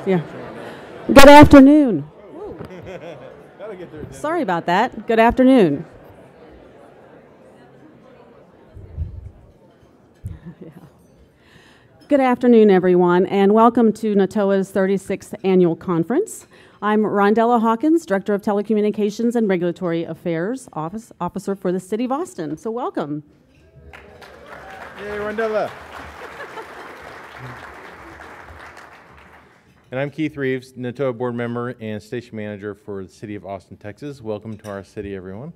Yeah. Good afternoon. Sorry about that. Good afternoon. Good afternoon, everyone, and welcome to NATOA's 36th Annual Conference. I'm Rondella Hawkins, Director of Telecommunications and Regulatory Affairs Officer for the City of Austin. So welcome. Yay, Rondella. And I'm Keith Reeves, NATOA board member and station manager for the City of Austin, Texas. Welcome to our city, everyone.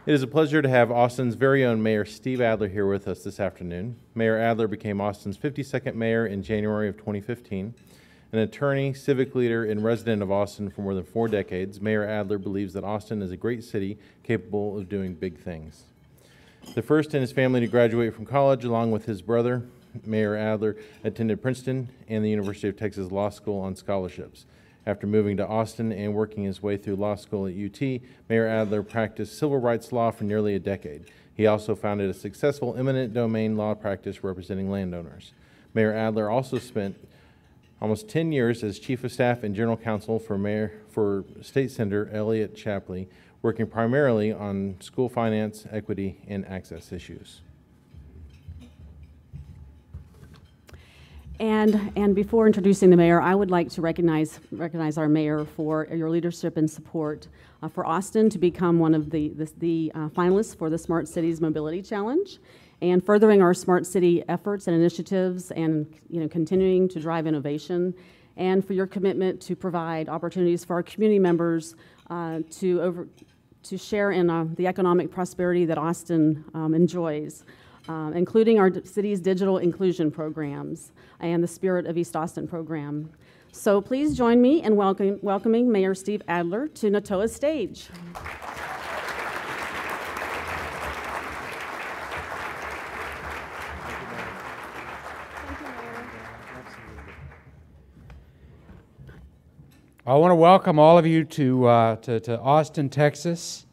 It is a pleasure to have Austin's very own Mayor Steve Adler here with us this afternoon. Mayor Adler became Austin's 52nd mayor in January of 2015. An attorney, civic leader, and resident of Austin for more than 4 decades, Mayor Adler believes that Austin is a great city capable of doing big things. The first in his family to graduate from college, along with his brother, Mayor Adler attended Princeton and the University of Texas Law School on scholarships. After moving to Austin and working his way through law school at UT, Mayor Adler practiced civil rights law for nearly a decade. He also founded a successful eminent domain law practice representing landowners. Mayor Adler also spent almost 10 years as Chief of Staff and General Counsel for State Senator Elliot Shapley, working primarily on school finance, equity, and access issues. And before introducing the mayor, I would like to recognize our mayor for your leadership and support for Austin to become one of the finalists for the Smart Cities Mobility Challenge, and furthering our smart city efforts and initiatives, and continuing to drive innovation, and for your commitment to provide opportunities for our community members to share in the economic prosperity that Austin enjoys, including our city's digital inclusion programs and the Spirit of East Austin program. So please join me in welcoming Mayor Steve Adler to NATOA's stage. I want to welcome all of you to Austin, Texas.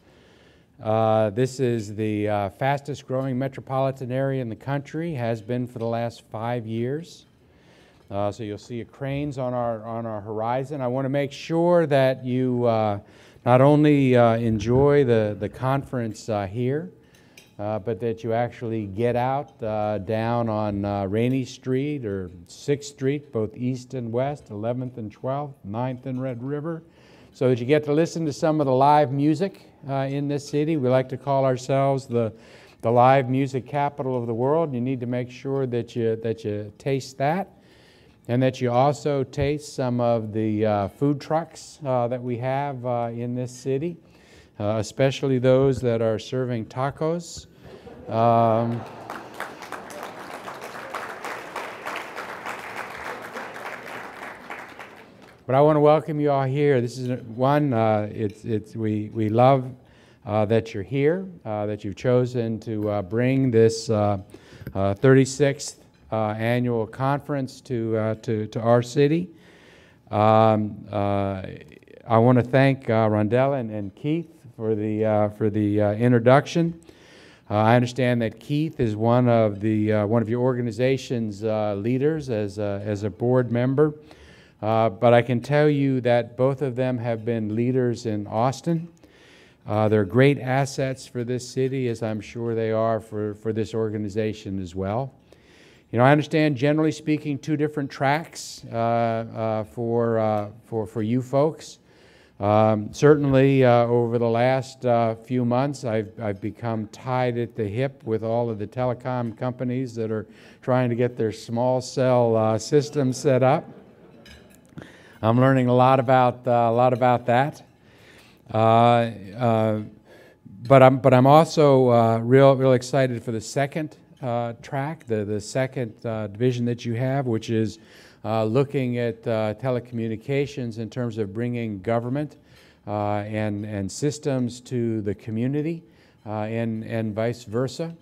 This is the fastest growing metropolitan area in the country, has been for the last 5 years. So you'll see cranes on our horizon. I want to make sure that you not only enjoy the conference here, but that you actually get out down on Rainey Street or 6th Street, both east and west, 11th and 12th, 9th and Red River, so that you get to listen to some of the live music in this city. We like to call ourselves the live music capital of the world. You need to make sure that you taste that, and that you also taste some of the food trucks that we have in this city, especially those that are serving tacos. But I want to welcome you all here. This is one. We love that you're here. That you've chosen to bring this 36th annual conference to our city. I want to thank Rondella and Keith for the introduction. I understand that Keith is one of your organization's leaders as a board member, but I can tell you that both of them have been leaders in Austin. They're great assets for this city, as I'm sure they are for this organization as well. I understand, generally speaking, 2 different tracks for you folks. Certainly, over the last few months, I've become tied at the hip with all of the telecom companies that are trying to get their small cell systems set up. I'm learning a lot about that. But I'm also real excited for the second track, the second division that you have, which is looking at telecommunications in terms of bringing government and systems to the community, and vice versa.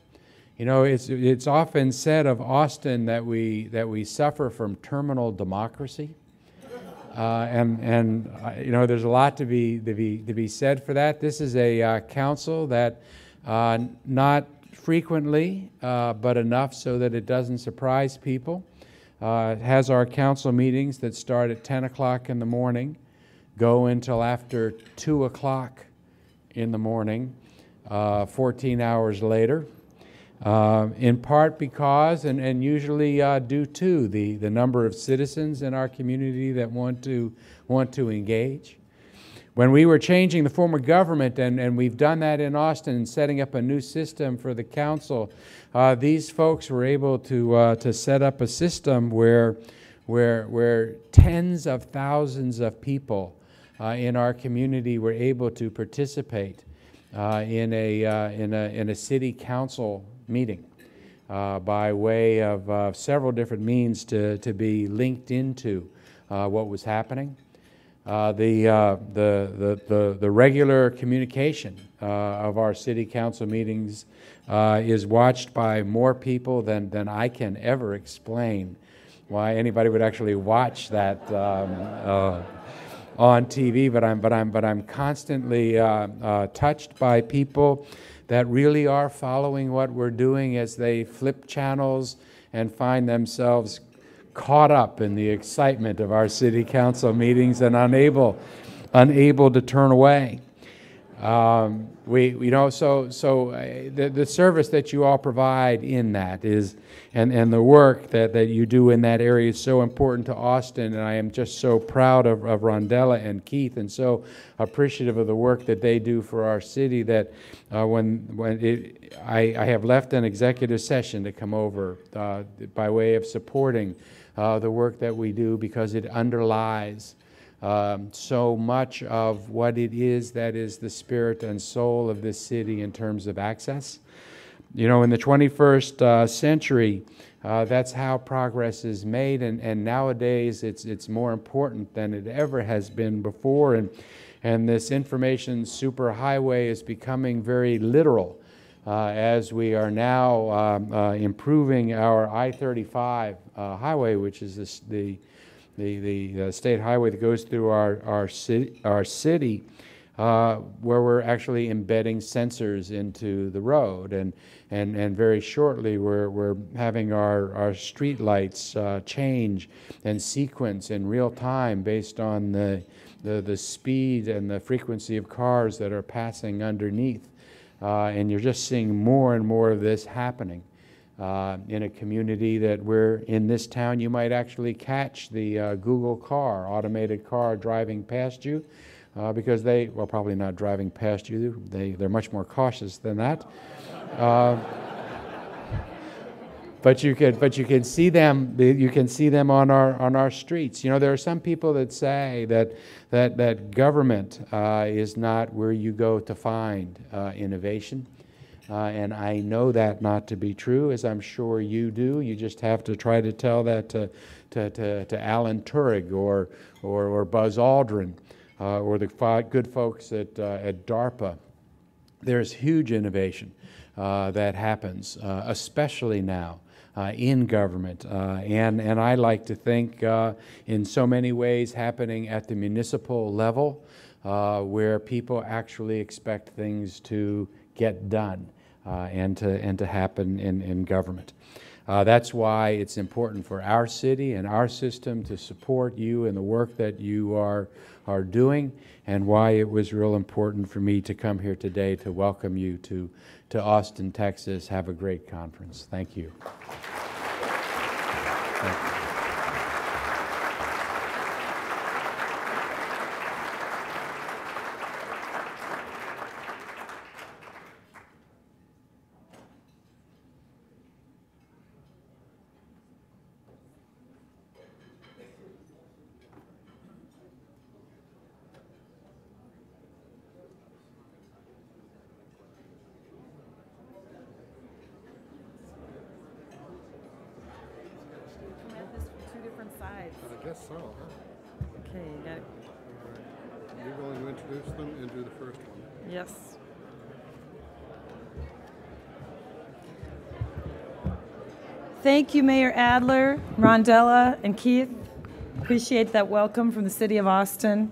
It's often said of Austin that we suffer from terminal democracy. There's a lot to be said for that. This is a council that Not frequently, but enough so that it doesn't surprise people. It has our council meetings that start at 10 o'clock in the morning, go until after 2 o'clock in the morning, 14 hours later, in part because, and usually due to, the number of citizens in our community that want to engage. When we were changing the form of government, and we've done that in Austin, and setting up a new system for the council, these folks were able to set up a system where tens of thousands of people in our community were able to participate in a city council meeting by way of several different means to be linked into what was happening. The regular communication of our city council meetings is watched by more people than I can ever explain why anybody would actually watch that on TV. But I'm constantly touched by people that really are following what we're doing as they flip channels and find themselves caught up in the excitement of our city council meetings and unable to turn away. The service that you all provide in that is, and the work that you do in that area is so important to Austin, and I am just so proud of Rondella and Keith, and so appreciative of the work that they do for our city, that I have left an executive session to come over by way of supporting the work that we do, because it underlies so much of what it is that is the spirit and soul of this city in terms of access. You know, in the 21st century, that's how progress is made, and nowadays it's more important than it ever has been before, and this information superhighway is becoming very literal as we are now improving our I-35 highway, which is the state highway that goes through our city, where we're actually embedding sensors into the road, and very shortly we're having our street lights change and sequence in real time based on the speed and the frequency of cars that are passing underneath, and you're just seeing more and more of this happening. In a community that we're in this town, you might actually catch the Google car, automated car driving past you, because well, probably not driving past you. They're much more cautious than that. But you can see them. You can see them on our streets. You know, there are some people that say that government is not where you go to find innovation. And I know that not to be true, as I'm sure you do. You just have to try to tell that to Alan Turing or Buzz Aldrin or the good folks at DARPA. There's huge innovation that happens, especially now in government. And I like to think in so many ways happening at the municipal level, where people actually expect things to get done. And to happen in government. That's why it's important for our city and our system to support you in the work that you are doing, and why it was real important for me to come here today to welcome you to Austin, Texas. Have a great conference. Thank you. Thank you. I guess so, huh? Okay, you got it. All right. You're going to introduce them and do the first one. Yes. Thank you, Mayor Adler, Rondella, and Keith. Appreciate that welcome from the City of Austin.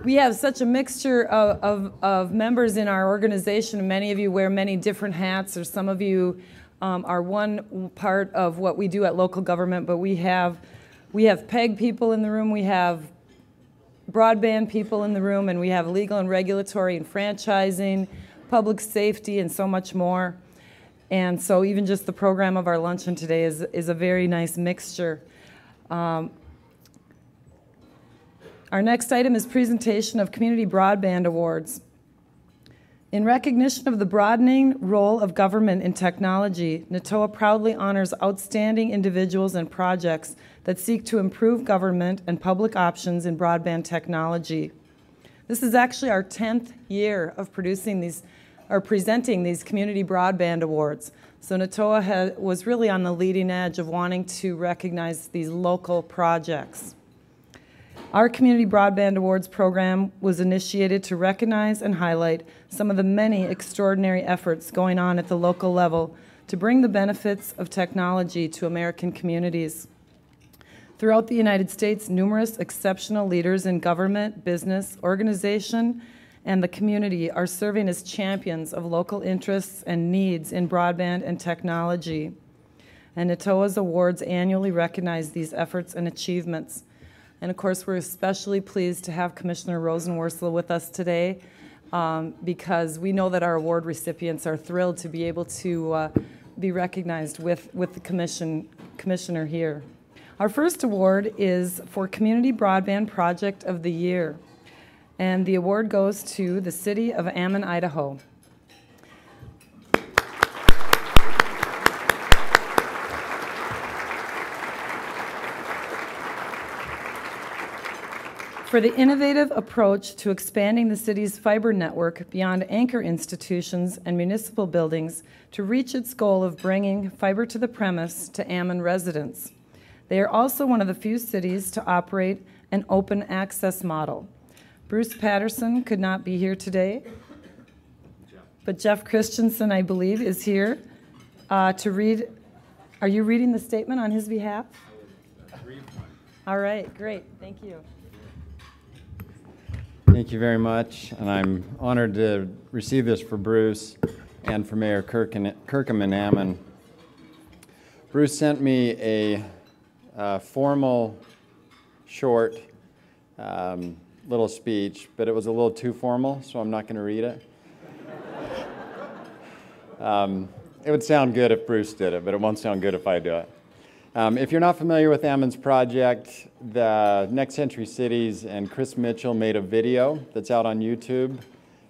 We have such a mixture of members in our organization. Many of you wear many different hats, or some of you are one part of what we do at local government, but we have PEG people in the room, we have broadband people in the room, and we have legal and regulatory and franchising, public safety, and so much more. And so even just the program of our luncheon today is a very nice mixture. Our next item is presentation of Community Broadband Awards. In recognition of the broadening role of government in technology, NATOA proudly honors outstanding individuals and projects that seek to improve government and public options in broadband technology. This is actually our 10th year of presenting these Community Broadband Awards. So NATOA was really on the leading edge of wanting to recognize these local projects. Our Community Broadband Awards program was initiated to recognize and highlight some of the many extraordinary efforts going on at the local level to bring the benefits of technology to American communities. Throughout the United States, numerous exceptional leaders in government, business, organization, and the community are serving as champions of local interests and needs in broadband and technology. And NATOA's awards annually recognize these efforts and achievements. And of course, we're especially pleased to have Commissioner Rosenworcel with us today because we know that our award recipients are thrilled to be able to be recognized with the commissioner here. Our first award is for Community Broadband Project of the Year, and the award goes to the City of Ammon, Idaho. For the innovative approach to expanding the city's fiber network beyond anchor institutions and municipal buildings to reach its goal of bringing fiber to the premise to Ammon residents. They are also one of the few cities to operate an open access model. Bruce Patterson could not be here today, but Jeff Christensen, I believe, is here to read. Are you reading the statement on his behalf? All right, great, thank you. Thank you very much, and I'm honored to receive this for Bruce and for Mayor Kirkham and Ammon. Bruce sent me a formal, short little speech, but it was a little too formal, so I'm not going to read it. It would sound good if Bruce did it, but it won't sound good if I do it. If you're not familiar with Ammon's project, the Next Century Cities and Chris Mitchell made a video that's out on YouTube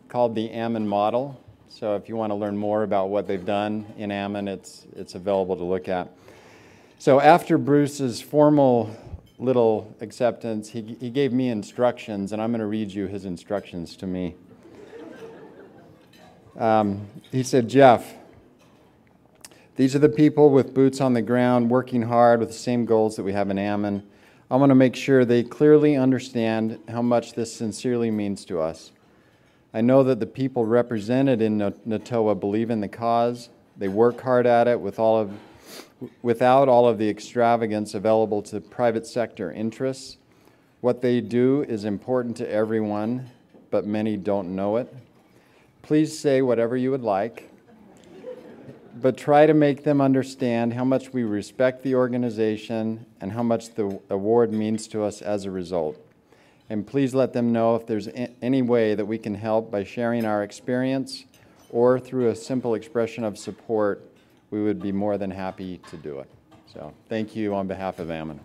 called the Ammon Model. So if you want to learn more about what they've done in Ammon, it's available to look at. So after Bruce's formal little acceptance, he gave me instructions, and I'm going to read you his instructions to me. He said, Jeff, these are the people with boots on the ground working hard with the same goals that we have in Ammon. I want to make sure they clearly understand how much this sincerely means to us. I know that the people represented in NATOA believe in the cause. They work hard at it without all of the extravagance available to private sector interests. What they do is important to everyone, but many don't know it. Please say whatever you would like, but try to make them understand how much we respect the organization and how much the award means to us as a result. And please let them know if there's any way that we can help by sharing our experience or through a simple expression of support. We would be more than happy to do it. So thank you on behalf of Ammon.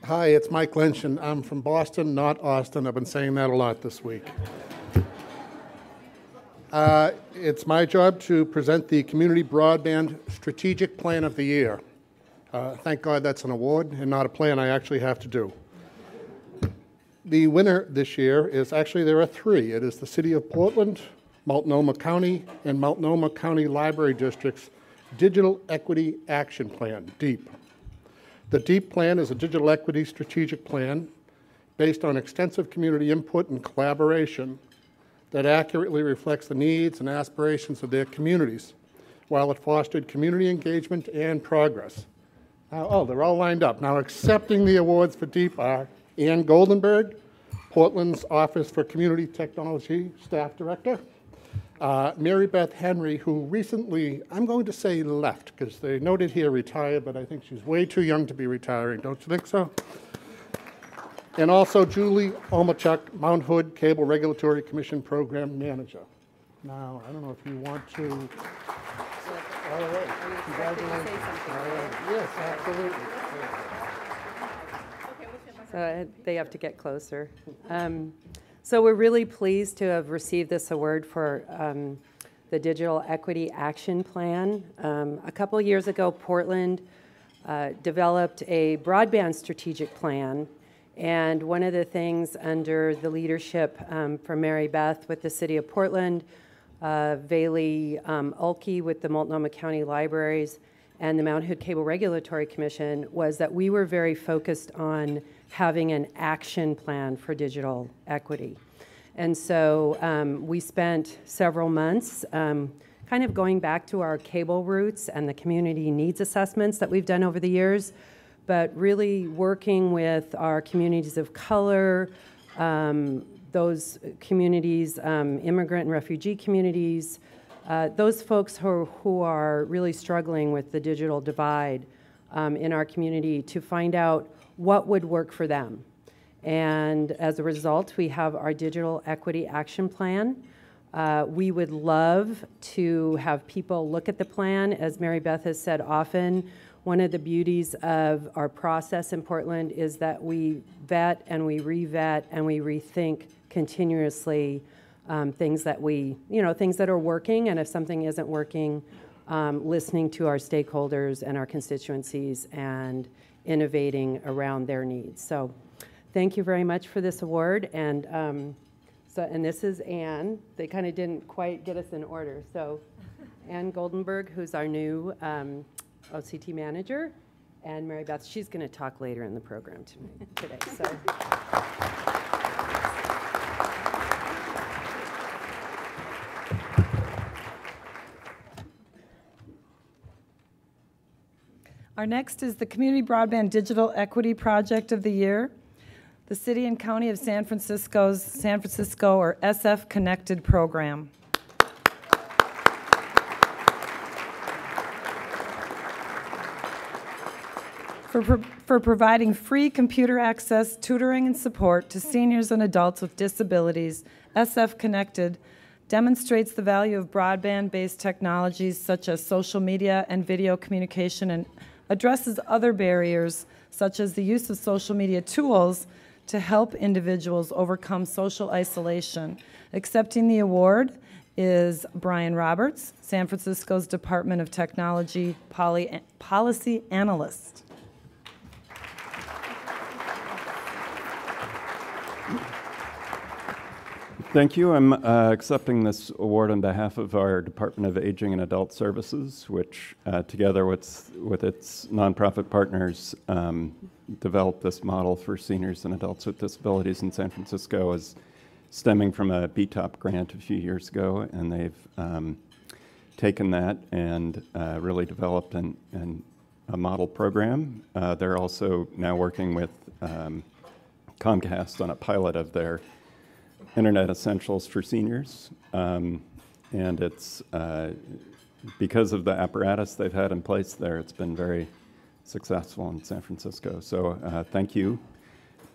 Hi, it's Mike Lynch, and I'm from Boston, not Austin. I've been saying that a lot this week. It's my job to present the Community Broadband Strategic Plan of the Year. Thank God that's an award and not a plan I actually have to do. The winner this year is actually, there are three. It is the City of Portland, Multnomah County, and Multnomah County Library District's Digital Equity Action Plan, DEEP. The DEEP plan is a digital equity strategic plan based on extensive community input and collaboration that accurately reflects the needs and aspirations of their communities while it fostered community engagement and progress. Now, they're all lined up. Now, accepting the awards for DEEP are Ann Goldenberg, Portland's Office for Community Technology Staff Director, Mary Beth Henry, who recently, I'm going to say left, because they noted here retired, but I think she's way too young to be retiring, don't you think so? And also Julie Olmachuk, Mount Hood Cable Regulatory Commission Program Manager. Now, I don't know if you want to. All right. Congratulations. Yes, absolutely. So they have to get closer. So we're really pleased to have received this award for the Digital Equity Action Plan. A couple years ago, Portland developed a broadband strategic plan. And one of the things under the leadership from Mary Beth with the City of Portland, Valey Ulke with the Multnomah County Libraries, and the Mount Hood Cable Regulatory Commission was that we were very focused on having an action plan for digital equity. And so we spent several months kind of going back to our cable roots and the community needs assessments that we've done over the years, but really working with our communities of color, those communities, immigrant and refugee communities, those folks who are really struggling with the digital divide in our community to find out what would work for them. And as a result, we have our Digital Equity Action Plan. We would love to have people look at the plan. As Mary Beth has said often, one of the beauties of our process in Portland is that we vet and we re-vet and we rethink continuously things that things that are working, and if something isn't working, listening to our stakeholders and our constituencies and innovating around their needs. So thank you very much for this award. And and this is Ann. They kind of didn't quite get us in order. So Ann Goldenberg, who's our new OCT manager, and Mary Beth, she's going to talk later in the program today. So. Our next is the Community Broadband Digital Equity Project of the Year, the City and County of San Francisco's San Francisco or SF Connected program. For providing free computer access, tutoring, and support to seniors and adults with disabilities, SF Connected demonstrates the value of broadband-based technologies such as social media and video communication, and addresses other barriers such as the use of social media tools to help individuals overcome social isolation. Accepting the award is Brian Roberts, San Francisco's Department of Technology Policy Analyst. Thank you. I'm accepting this award on behalf of our Department of Aging and Adult Services, which together with its nonprofit partners developed this model for seniors and adults with disabilities in San Francisco, is stemming from a BTOP grant a few years ago, and they've taken that and really developed a model program. They're also now working with Comcast on a pilot of their Internet Essentials for Seniors, and it's because of the apparatus they've had in place there, it's been very successful in San Francisco. So thank you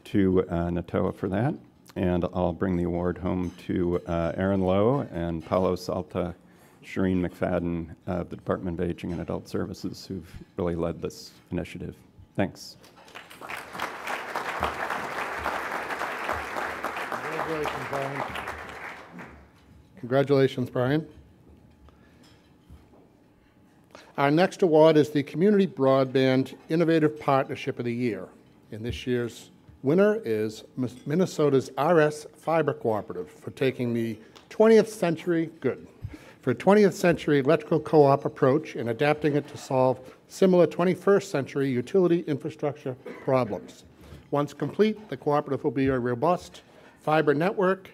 to NATOA for that, and I'll bring the award home to Aaron Lowe and Paulo Salta, Shireen McFadden of the Department of Aging and Adult Services, who've really led this initiative. Thanks. Congratulations, Brian. Congratulations, Brian. Our next award is the Community Broadband Innovative Partnership of the Year. And this year's winner is Minnesota's RS Fiber Cooperative for taking the 20th century electrical co-op approach and adapting it to solve similar 21st century utility infrastructure problems. Once complete, the cooperative will be a robust fiber network,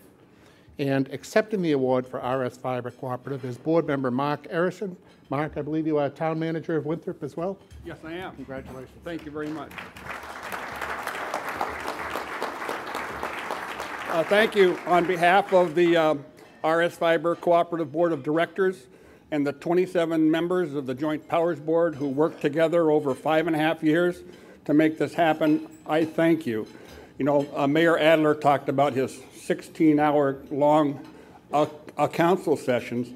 and accepting the award for RS Fiber Cooperative is board member Mark Erison, Mark, I believe you are town manager of Winthrop as well? Yes, I am. Congratulations. Thank you very much. Thank you on behalf of the RS Fiber Cooperative Board of Directors and the 27 members of the Joint Powers Board who worked together over 5.5 years to make this happen. I thank you. You know, Mayor Adler talked about his 16-hour-long council sessions.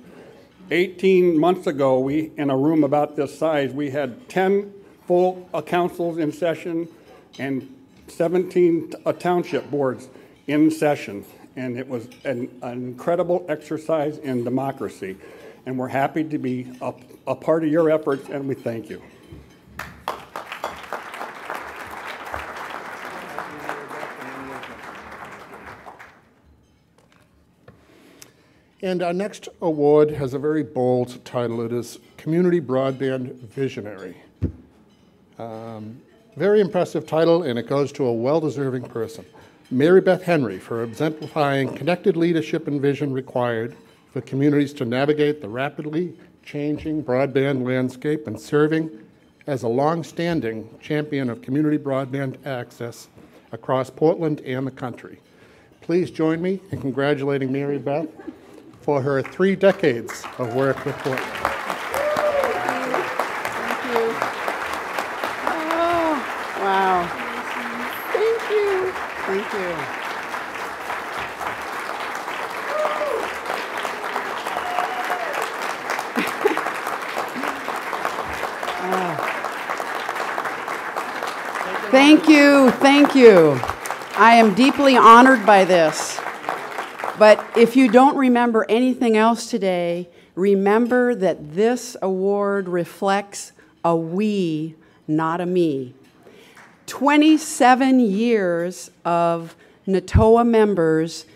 18 months ago, in a room about this size, we had 10 full councils in session and 17 township boards in session. And it was an incredible exercise in democracy. And we're happy to be a part of your efforts, and we thank you. And our next award has a very bold title. It is Community Broadband Visionary. Very impressive title, and it goes to a well-deserving person. Mary Beth Henry for exemplifying connected leadership and vision required for communities to navigate the rapidly changing broadband landscape and serving as a long-standing champion of community broadband access across Portland and the country. Please join me in congratulating Mary Beth for her 3 decades of work with Portland. Thank you. Oh, wow. Thank you. Thank you. Thank you. Thank you. I am deeply honored by this. But if you don't remember anything else today, remember that this award reflects a we, not a me. 27 years of NATOA members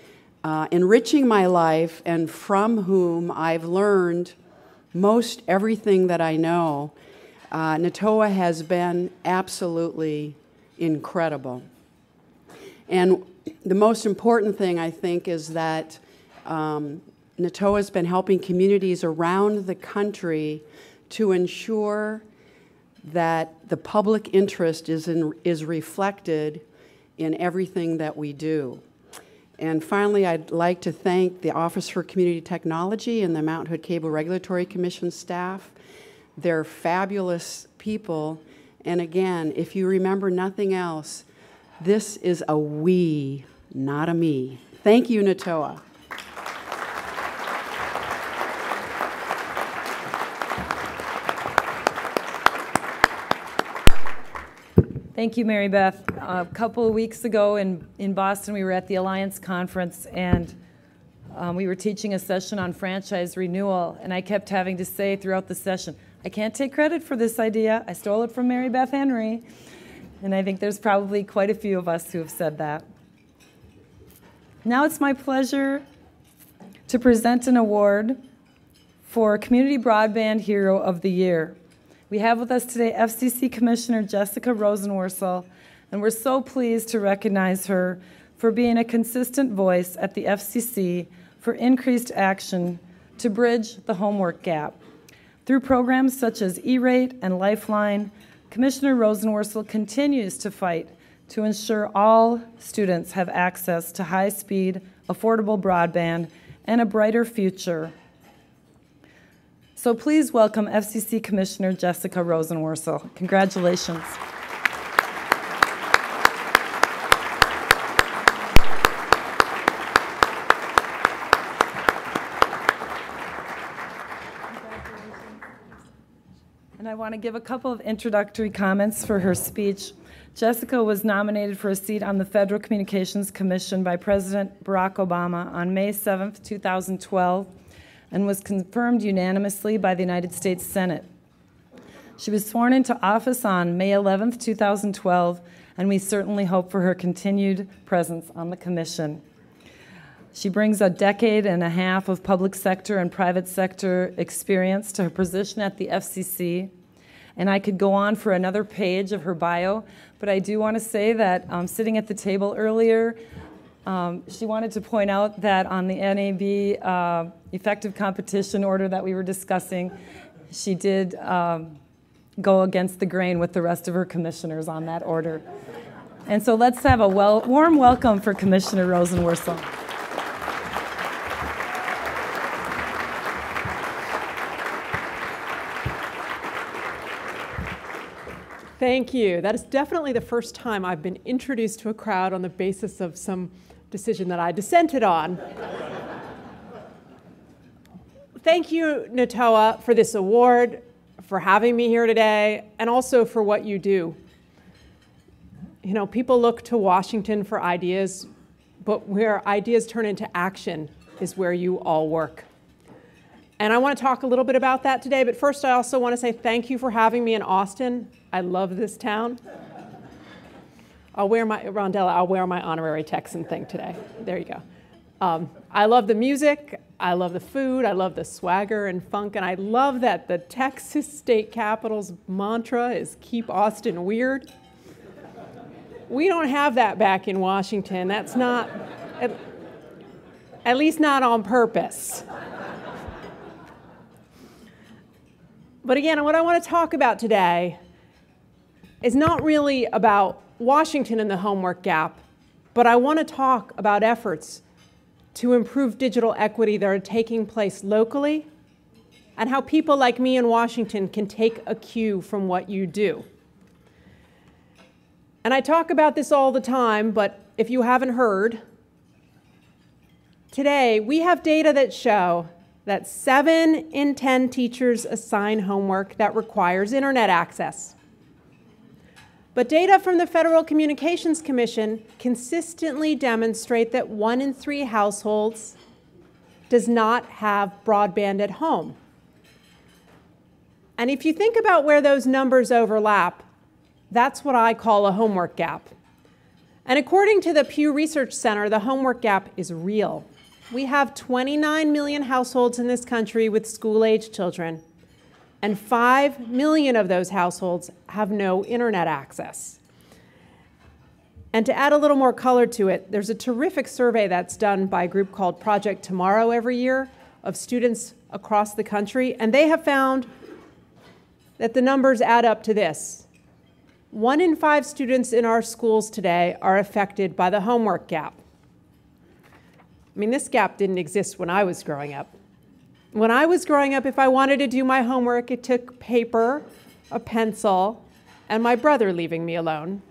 enriching my life, and from whom I've learned most everything that I know. NATOA has been absolutely incredible. And the most important thing, I think, is that NATOA has been helping communities around the country to ensure that the public interest is reflected in everything that we do. And finally, I'd like to thank the Office for Community Technology and the Mount Hood Cable Regulatory Commission staff. They're fabulous people. And again, if you remember nothing else, this is a we, not a me. Thank you, NATOA. Thank you, Mary Beth. A couple of weeks ago in Boston, we were at the Alliance Conference, and we were teaching a session on franchise renewal, and I kept having to say throughout the session, I can't take credit for this idea. I stole it from Mary Beth Henry. And I think there's probably quite a few of us who have said that. Now it's my pleasure to present an award for Community Broadband Hero of the Year. We have with us today FCC Commissioner Jessica Rosenworcel, and we're so pleased to recognize her for being a consistent voice at the FCC for increased action to bridge the homework gap. Through programs such as E-Rate and Lifeline, Commissioner Rosenworcel continues to fight to ensure all students have access to high-speed, affordable broadband and a brighter future. So please welcome FCC Commissioner Jessica Rosenworcel. Congratulations. And I want to give a couple of introductory comments for her speech. Jessica was nominated for a seat on the Federal Communications Commission by President Barack Obama on May 7th, 2012, and was confirmed unanimously by the United States Senate. She was sworn into office on May 11th, 2012, and we certainly hope for her continued presence on the commission. She brings a decade and a half of public sector and private sector experience to her position at the FCC. And I could go on for another page of her bio, but I do want to say that sitting at the table earlier, she wanted to point out that on the NAB effective competition order that we were discussing, she did go against the grain with the rest of her commissioners on that order. And so let's have a warm welcome for Commissioner Rosenworcel. Thank you. That is definitely the first time I've been introduced to a crowd on the basis of some decision that I dissented on. Thank you, NATOA, for this award, for having me here today, and also for what you do. You know, people look to Washington for ideas, but where ideas turn into action is where you all work. And I want to talk a little bit about that today, but first I also want to say thank you for having me in Austin. I love this town. Rondella, I'll wear my honorary Texan thing today. There you go. I love the music, I love the food, I love the swagger and funk, and I love that the Texas State Capitol's mantra is keep Austin weird. We don't have that back in Washington. That's not, at least not on purpose. But again, what I want to talk about today is not really about Washington and the homework gap, but I want to talk about efforts to improve digital equity that are taking place locally and how people like me in Washington can take a cue from what you do. And I talk about this all the time, but if you haven't heard, today we have data that show that 7 in 10 teachers assign homework that requires internet access. But data from the Federal Communications Commission consistently demonstrate that 1 in 3 households does not have broadband at home. And if you think about where those numbers overlap, that's what I call a homework gap. And according to the Pew Research Center, the homework gap is real. We have 29 million households in this country with school-age children, and 5 million of those households have no internet access. And to add a little more color to it, there's a terrific survey that's done by a group called Project Tomorrow every year of students across the country, and they have found that the numbers add up to this. 1 in 5 students in our schools today are affected by the homework gap. I mean, this gap didn't exist when I was growing up. When I was growing up, if I wanted to do my homework, it took paper, a pencil, and my brother leaving me alone.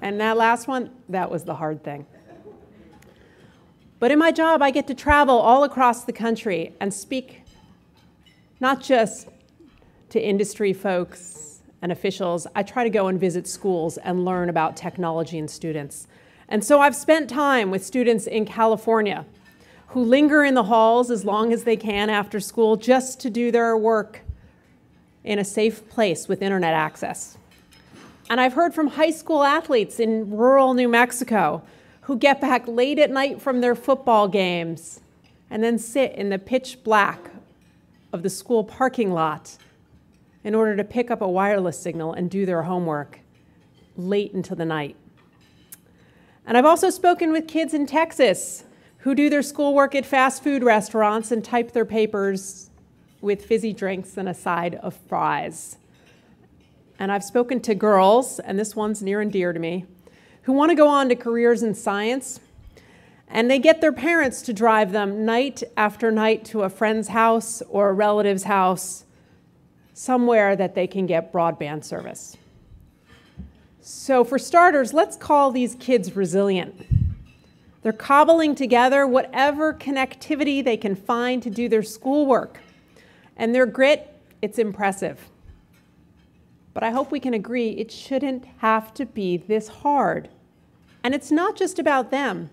And that last one, that was the hard thing. But in my job, I get to travel all across the country and speak not just to industry folks and officials. I try to go and visit schools and learn about technology and students. And so I've spent time with students in California who linger in the halls as long as they can after school just to do their work in a safe place with internet access. And I've heard from high school athletes in rural New Mexico who get back late at night from their football games and then sit in the pitch black of the school parking lot in order to pick up a wireless signal and do their homework late into the night. And I've also spoken with kids in Texas who do their schoolwork at fast food restaurants and type their papers with fizzy drinks and a side of fries. And I've spoken to girls, and this one's near and dear to me, who want to go on to careers in science, and they get their parents to drive them night after night to a friend's house or a relative's house, somewhere that they can get broadband service. So for starters, let's call these kids resilient. They're cobbling together whatever connectivity they can find to do their schoolwork. And their grit, it's impressive. But I hope we can agree it shouldn't have to be this hard. And it's not just about them,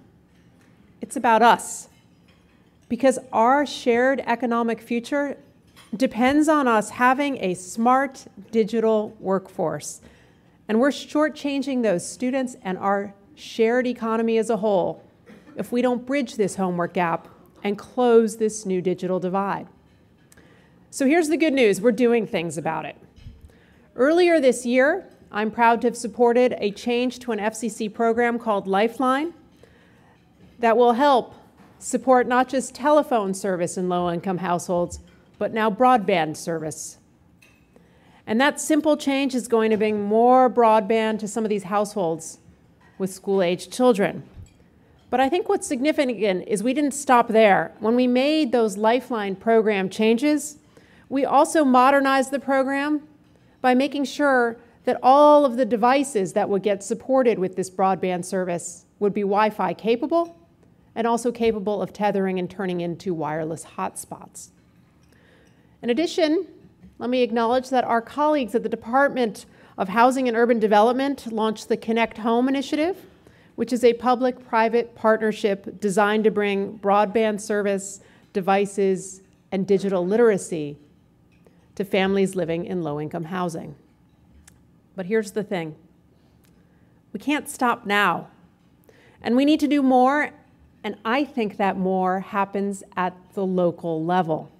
it's about us. Because our shared economic future depends on us having a smart digital workforce. And we're shortchanging those students and our shared economy as a whole if we don't bridge this homework gap and close this new digital divide. So here's the good news, we're doing things about it. Earlier this year, I'm proud to have supported a change to an FCC program called Lifeline that will help support not just telephone service in low-income households, but now broadband service. And that simple change is going to bring more broadband to some of these households with school-aged children. But I think what's significant is we didn't stop there. When we made those Lifeline program changes, we also modernized the program by making sure that all of the devices that would get supported with this broadband service would be Wi-Fi capable and also capable of tethering and turning into wireless hotspots. In addition, let me acknowledge that our colleagues at the Department of Housing and Urban Development launched the Connect Home initiative, which is a public-private partnership designed to bring broadband service, devices, and digital literacy to families living in low-income housing. But here's the thing. We can't stop now. And we need to do more, and I think that more happens at the local level.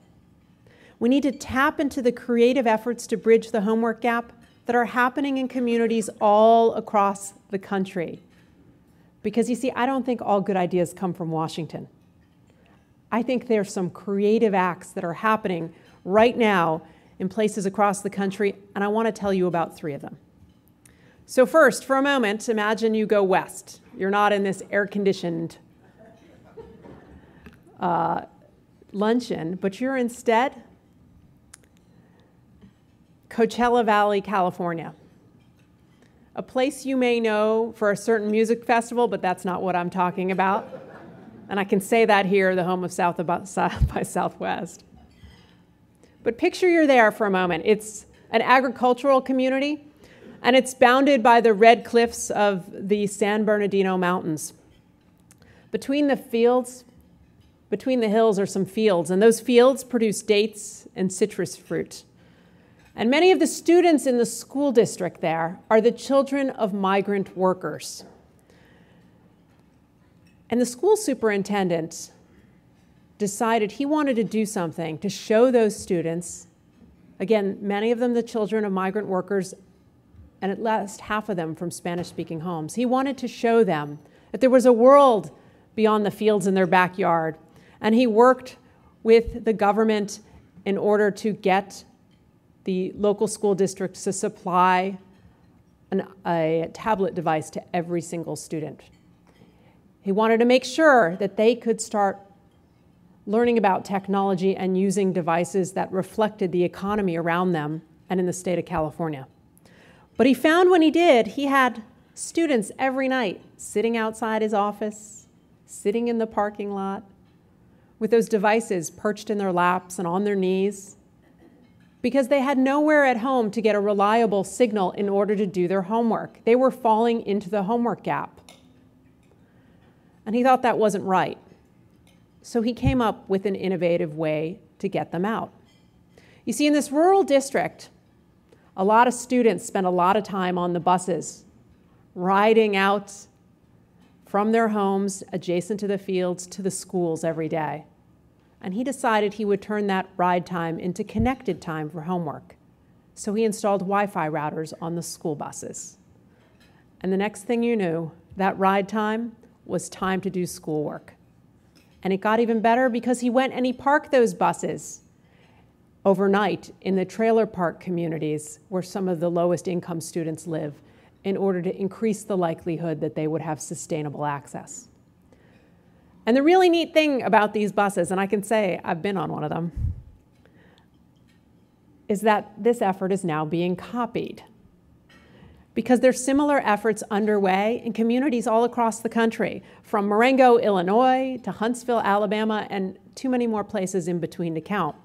We need to tap into the creative efforts to bridge the homework gap that are happening in communities all across the country. Because you see, I don't think all good ideas come from Washington. I think there's some creative acts that are happening right now in places across the country, and I want to tell you about 3 of them. So first, for a moment, imagine you go west. You're not in this air-conditioned luncheon, but you're instead Coachella Valley, California, a place you may know for a certain music festival, but that's not what I'm talking about. And I can say that here, the home of South by Southwest. But picture you're there for a moment. It's an agricultural community, and it's bounded by the red cliffs of the San Bernardino Mountains. Between the hills are some fields, and those fields produce dates and citrus fruit. And many of the students in the school district there are the children of migrant workers. And the school superintendent decided he wanted to do something to show those students, again, many of them the children of migrant workers, and at least half of them from Spanish-speaking homes. He wanted to show them that there was a world beyond the fields in their backyard. And he worked with the government in order to get the local school districts to supply a tablet device to every single student. He wanted to make sure that they could start learning about technology and using devices that reflected the economy around them and in the state of California. But he found when he did, he had students every night sitting outside his office, sitting in the parking lot, with those devices perched in their laps and on their knees, because they had nowhere at home to get a reliable signal in order to do their homework. They were falling into the homework gap. And he thought that wasn't right. So he came up with an innovative way to get them out. You see, in this rural district, a lot of students spend a lot of time on the buses, riding out from their homes adjacent to the fields to the schools every day. And he decided he would turn that ride time into connected time for homework. So he installed Wi-Fi routers on the school buses. And the next thing you knew, that ride time was time to do schoolwork. And it got even better because he went and he parked those buses overnight in the trailer park communities where some of the lowest income students live in order to increase the likelihood that they would have sustainable access. And the really neat thing about these buses, and I can say I've been on one of them, is that this effort is now being copied. Because there's similar efforts underway in communities all across the country, from Marengo, Illinois, to Huntsville, Alabama, and too many more places in between to count.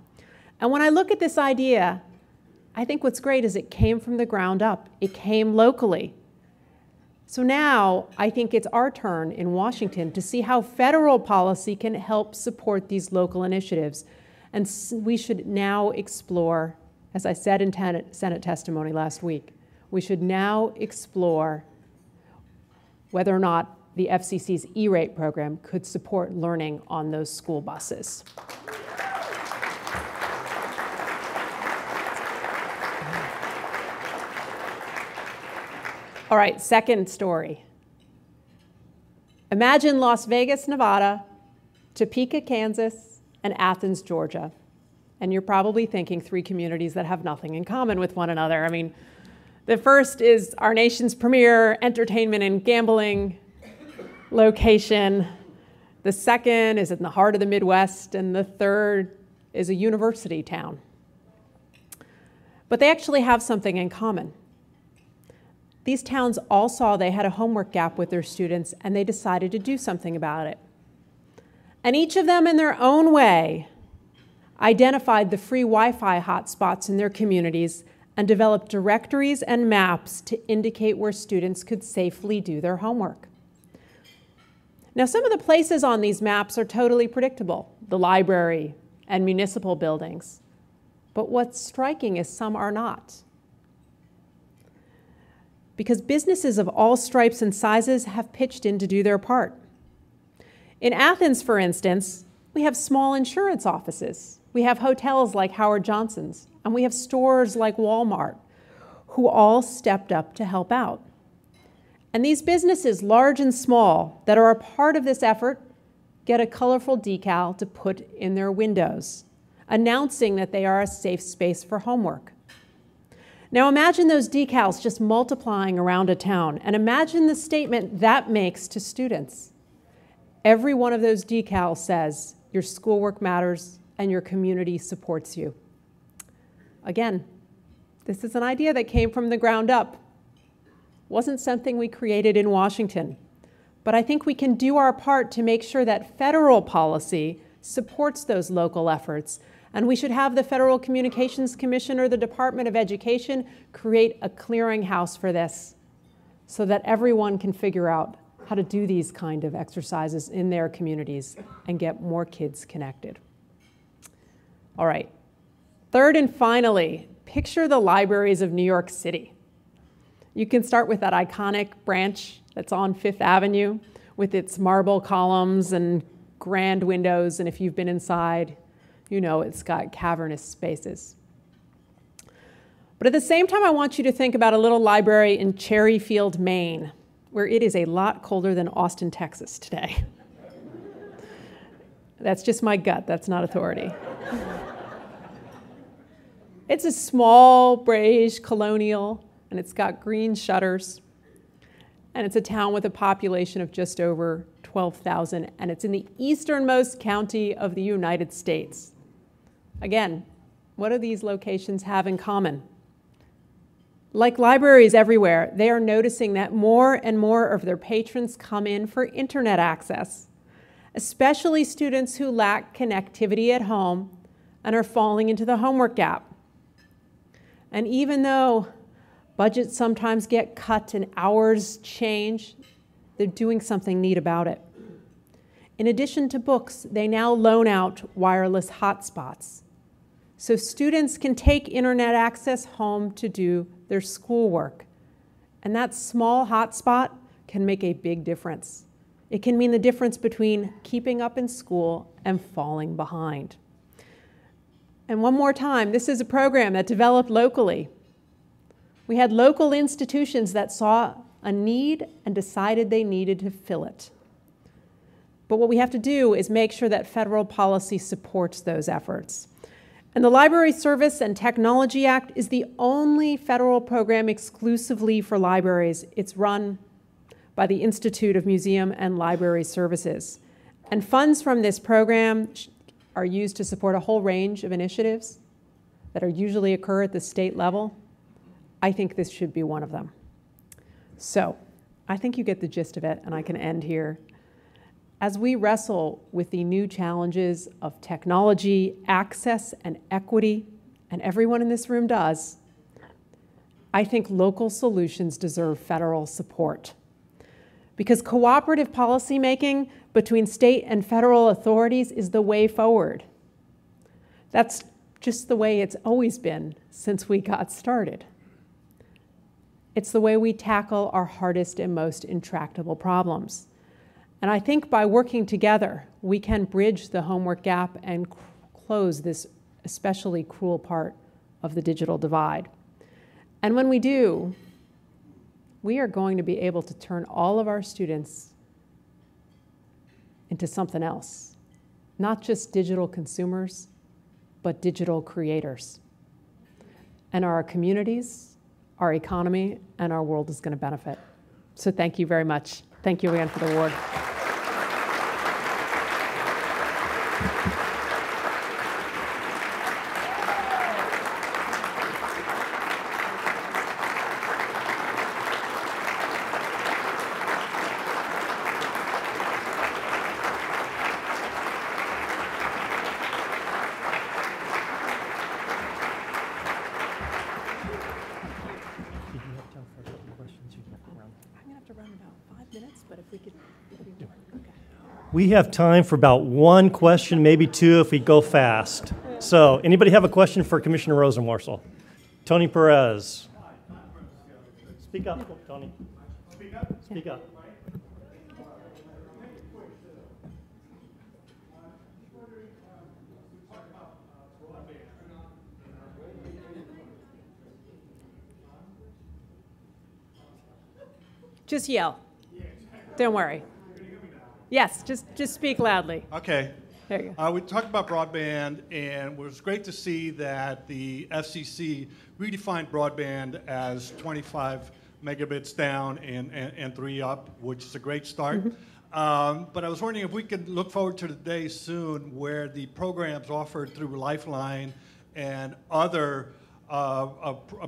And when I look at this idea, I think what's great is it came from the ground up. It came locally. So now I think it's our turn in Washington to see how federal policy can help support these local initiatives. And we should now explore, as I said in Senate testimony last week, we should now explore whether or not the FCC's E-rate program could support learning on those school buses. All right, second story. Imagine Las Vegas, Nevada, Topeka, Kansas, and Athens, Georgia. And you're probably thinking 3 communities that have nothing in common with one another. I mean, the first is our nation's premier entertainment and gambling location. The second is in the heart of the Midwest, and the third is a university town. But they actually have something in common. These towns all saw they had a homework gap with their students, and they decided to do something about it. And each of them, in their own way, identified the free Wi-Fi hotspots in their communities and developed directories and maps to indicate where students could safely do their homework. Now, some of the places on these maps are totally predictable, the library and municipal buildings. But what's striking is some are not. Because businesses of all stripes and sizes have pitched in to do their part. In Athens, for instance, we have small insurance offices. We have hotels like Howard Johnson's, and we have stores like Walmart, who all stepped up to help out. And these businesses, large and small, that are a part of this effort, get a colorful decal to put in their windows, announcing that they are a safe space for homework. Now imagine those decals just multiplying around a town, and imagine the statement that makes to students. Every one of those decals says, your schoolwork matters and your community supports you. Again, this is an idea that came from the ground up. Wasn't something we created in Washington. But I think we can do our part to make sure that federal policy supports those local efforts. And we should have the Federal Communications Commission or the Department of Education create a clearinghouse for this so that everyone can figure out how to do these kind of exercises in their communities and get more kids connected. All right. Third and finally, picture the libraries of New York City. You can start with that iconic branch that's on Fifth Avenue with its marble columns and grand windows, and if you've been inside, you know it's got cavernous spaces. But at the same time, I want you to think about a little library in Cherryfield, Maine, where it is a lot colder than Austin, Texas today. That's just my gut, that's not authority. It's a small, beige colonial, and it's got green shutters. And it's a town with a population of just over 12,000, and it's in the easternmost county of the United States. Again, what do these locations have in common? Like libraries everywhere, they are noticing that more and more of their patrons come in for internet access, especially students who lack connectivity at home and are falling into the homework gap. And even though budgets sometimes get cut and hours change, they're doing something neat about it. In addition to books, they now loan out wireless hotspots. So students can take internet access home to do their schoolwork. And that small hotspot can make a big difference. It can mean the difference between keeping up in school and falling behind. And one more time, this is a program that developed locally. We had local institutions that saw a need and decided they needed to fill it. But what we have to do is make sure that federal policy supports those efforts. And the Library Service and Technology Act is the only federal program exclusively for libraries. It's run by the Institute of Museum and Library Services. And funds from this program are used to support a whole range of initiatives that usually occur at the state level. I think this should be one of them. So I think you get the gist of it, and I can end here. As we wrestle with the new challenges of technology, access, and equity, and everyone in this room does, I think local solutions deserve federal support. Because cooperative policymaking between state and federal authorities is the way forward. That's just the way it's always been since we got started. It's the way we tackle our hardest and most intractable problems. And I think by working together, we can bridge the homework gap and close this especially cruel part of the digital divide. And when we do, we are going to be able to turn all of our students into something else, not just digital consumers, but digital creators. And our communities, our economy, and our world is going to benefit. So thank you very much. Thank you again for the award. We have time for about one question, maybe two if we go fast. So, anybody have a question for Commissioner Rosenworcel? Tony Perez. Speak up, Tony. Speak up. Speak up. Just yell. Don't worry. Yes, just speak loudly. Okay. There you go. We talked about broadband, and it was great to see that the FCC redefined broadband as 25 megabits down and 3 up, which is a great start. But I was wondering if we could look forward to the day soon where the programs offered through Lifeline and other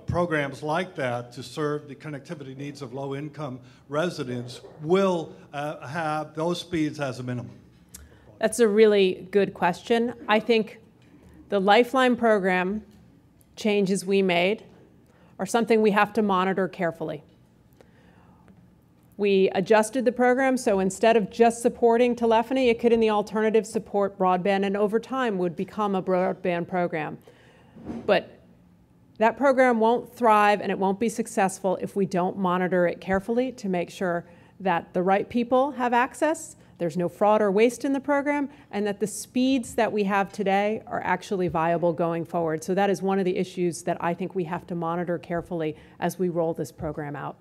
programs like that to serve the connectivity needs of low-income residents will have those speeds as a minimum. That's a really good question. I think the Lifeline program changes we made are something we have to monitor carefully. We adjusted the program, so instead of just supporting telephony, it could in the alternative support broadband, and over time would become a broadband program. But that program won't thrive and it won't be successful if we don't monitor it carefully to make sure that the right people have access, there's no fraud or waste in the program, and that the speeds that we have today are actually viable going forward. So that is one of the issues that I think we have to monitor carefully as we roll this program out.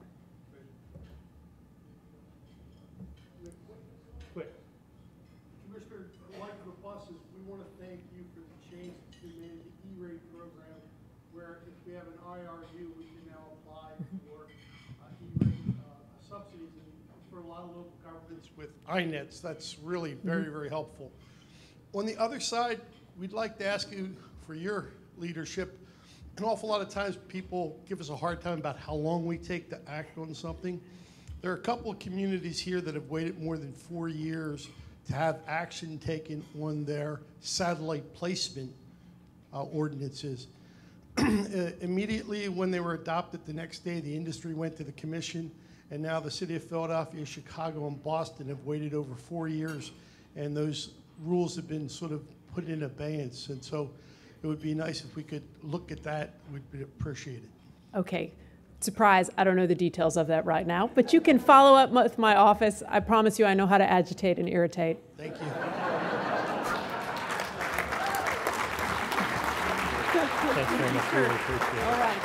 Commissioner, like the buses, we want to thank you for the change that you made to the E-rate program, where if we have an IRU, we can now apply for E-rate subsidies. And for a lot of local governments with INETs, that's really very, very helpful. On the other side, we'd like to ask you for your leadership. An awful lot of times people give us a hard time about how long we take to act on something. There are a couple of communities here that have waited more than 4 years to have action taken on their satellite placement ordinances. Immediately when they were adopted, the next day the industry went to the commission, and now the city of Philadelphia, Chicago, and Boston have waited over 4 years, and those rules have been sort of put in abeyance. And so it would be nice if we could look at that. We'd appreciate it. Okay. Surprise, I don't know the details of that right now, but you can follow up with my office. I promise you I know how to agitate and irritate. Thank you. Thanks very much. Really appreciate it. All right.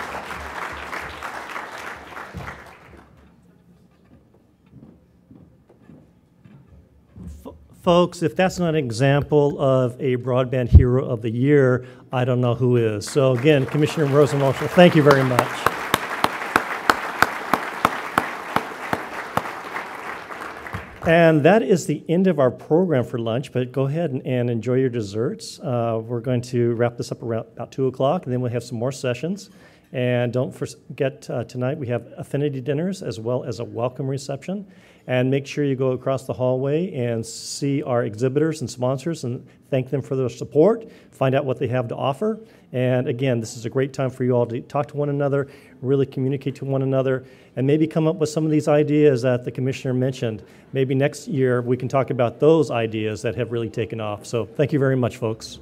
Folks, if that's not an example of a broadband hero of the year, I don't know who is. So again, Commissioner Rosenworcel, thank you very much. And that is the end of our program for lunch, but go ahead and enjoy your desserts. We're going to wrap this up around about 2 o'clock, and then we'll have some more sessions. And don't forget, tonight we have affinity dinners as well as a welcome reception. And make sure you go across the hallway and see our exhibitors and sponsors and thank them for their support, find out what they have to offer. And again, this is a great time for you all to talk to one another, really communicate to one another, and maybe come up with some of these ideas that the commissioner mentioned. Maybe next year we can talk about those ideas that have really taken off. So thank you very much, folks.